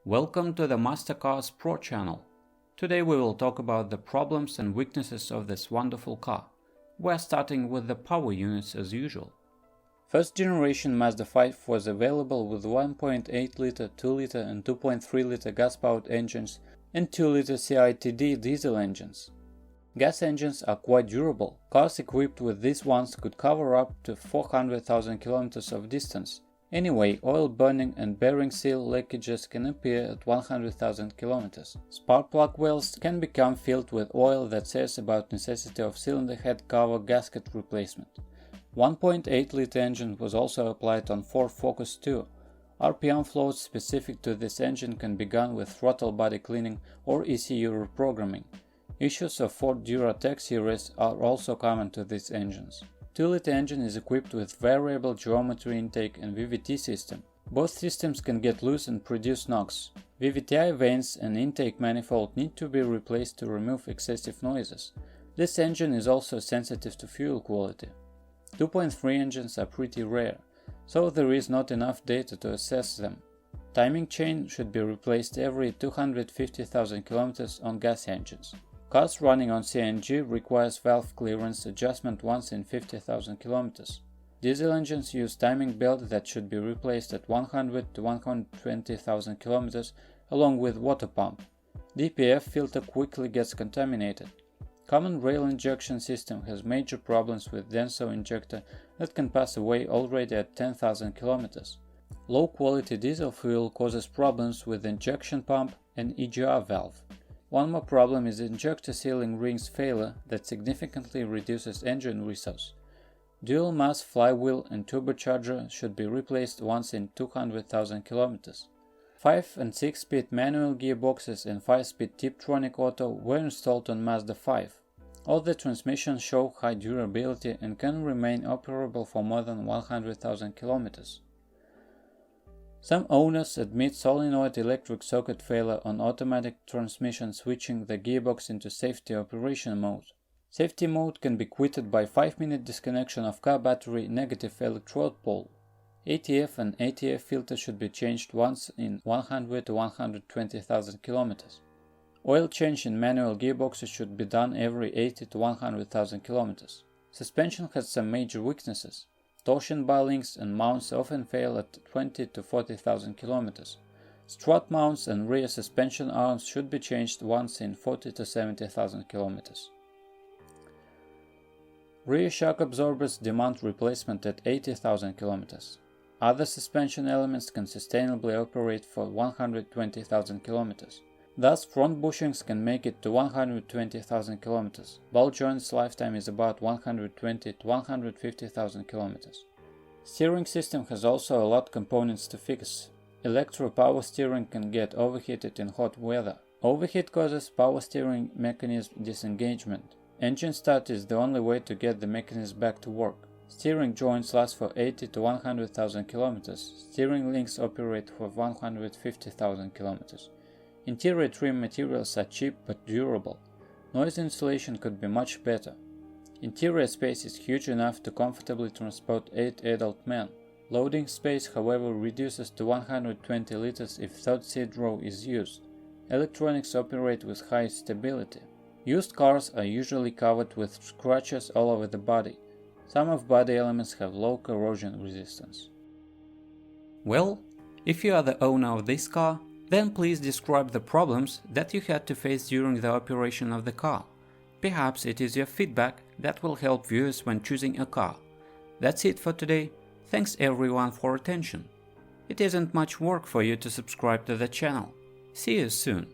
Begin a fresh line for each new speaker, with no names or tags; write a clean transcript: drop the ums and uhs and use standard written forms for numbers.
Welcome to the Mazda Cars Pro channel. Today we will talk about the problems and weaknesses of this wonderful car. We're starting with the power units as usual. First generation Mazda 5 was available with 1.8 liter, 2 liter and 2.3 liter gas-powered engines and 2 liter CiTD diesel engines. Gas engines are quite durable. Cars equipped with these ones could cover up to 400,000 kilometers of distance. Anyway, oil burning and bearing seal leakages can appear at 100,000 kilometers. Spark plug wells can become filled with oil that says about necessity of cylinder head cover gasket replacement. 1.8 liter engine was also applied on Ford Focus 2. RPM flows specific to this engine can be done with throttle body cleaning or ECU reprogramming. Issues of Ford Duratec series are also common to these engines. 2 liter engine is equipped with variable geometry intake and VVT system. Both systems can get loose and produce NOx. VVTi vanes and intake manifold need to be replaced to remove excessive noises. This engine is also sensitive to fuel quality. 2.3 engines are pretty rare, so there is not enough data to assess them. Timing chain should be replaced every 250,000 km on gas engines. Cars running on CNG requires valve clearance adjustment once in 50,000 km. Diesel engines use timing belt that should be replaced at 100 to 120,000 km along with water pump. DPF filter quickly gets contaminated. Common rail injection system has major problems with Denso injector that can pass away already at 10,000 km. Low quality diesel fuel causes problems with injection pump and EGR valve. One more problem is injector sealing rings failure that significantly reduces engine resource. Dual mass flywheel and turbocharger should be replaced once in 200,000 km. 5 and 6 speed manual gearboxes and 5-speed Tiptronic auto were installed on Mazda 5. All the transmissions show high durability and can remain operable for more than 100,000 km. Some owners admit solenoid electric circuit failure on automatic transmission switching the gearbox into safety operation mode. Safety mode can be quitted by 5-minute disconnection of car battery negative electrode pole. ATF and ATF filter should be changed once in 100 to 120,000 km. Oil change in manual gearboxes should be done every 80 to 100,000 km. Suspension has some major weaknesses. Torsion bar links and mounts often fail at 20 to 40,000 km. Strut mounts and rear suspension arms should be changed once in 40 to 70,000 km. Rear shock absorbers demand replacement at 80,000 km. Other suspension elements can sustainably operate for 120,000 km. Thus, front bushings can make it to 120,000 km. Ball joints lifetime is about 120 to 150,000 km. Steering system has also a lot components to fix. Electro power steering can get overheated in hot weather. Overheat causes power steering mechanism disengagement. Engine start is the only way to get the mechanism back to work. Steering joints last for 80 to 100,000 km. Steering links operate for 150,000 km. Interior trim materials are cheap but durable. Noise insulation could be much better. Interior space is huge enough to comfortably transport 8 adult men. Loading space, however, reduces to 120 liters if third seat row is used. Electronics operate with high stability. Used cars are usually covered with scratches all over the body. Some of body elements have low corrosion resistance. Well, if you are the owner of this car, then please describe the problems that you had to face during the operation of the car. Perhaps it is your feedback that will help viewers when choosing a car. That's it for today. Thanks everyone for attention. It isn't much work for you to subscribe to the channel. See you soon.